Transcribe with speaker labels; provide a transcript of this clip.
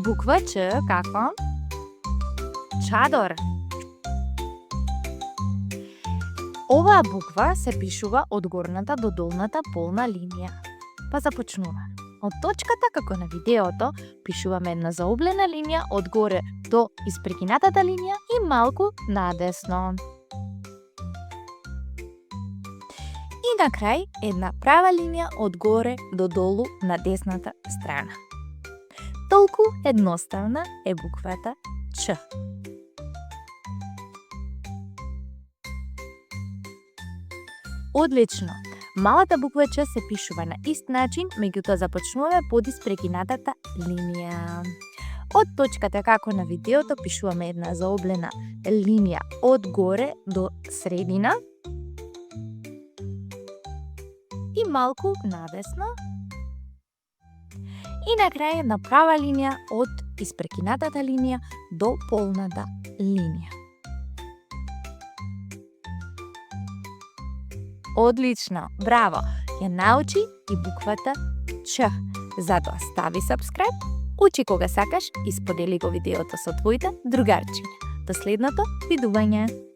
Speaker 1: буква Ч како чадор. Оваа буква се пишува од горната до долната полна линија. Па започнуваме. Од точката како на видеото пишуваме една заоблена линија од горе до испрекинатата линија и малку надесно. И на крај една права линија од горе до долу на десната страна. Толку едноставна е буквата Ч. Одлично! Малата буква Ч се пишува на ист начин, меѓутоа започнуваме под испрекинатата линија. Од точката како на видеото пишуваме една заоблена линија од горе до средина и малку надесно. И на крај една права линија од испрекинатата линија до полната линија. Одлично, браво! Ја научи и буквата Ч. Затоа стави subscribe, учи кога сакаш и сподели го видеото со твоите другарчиња. До следното видување!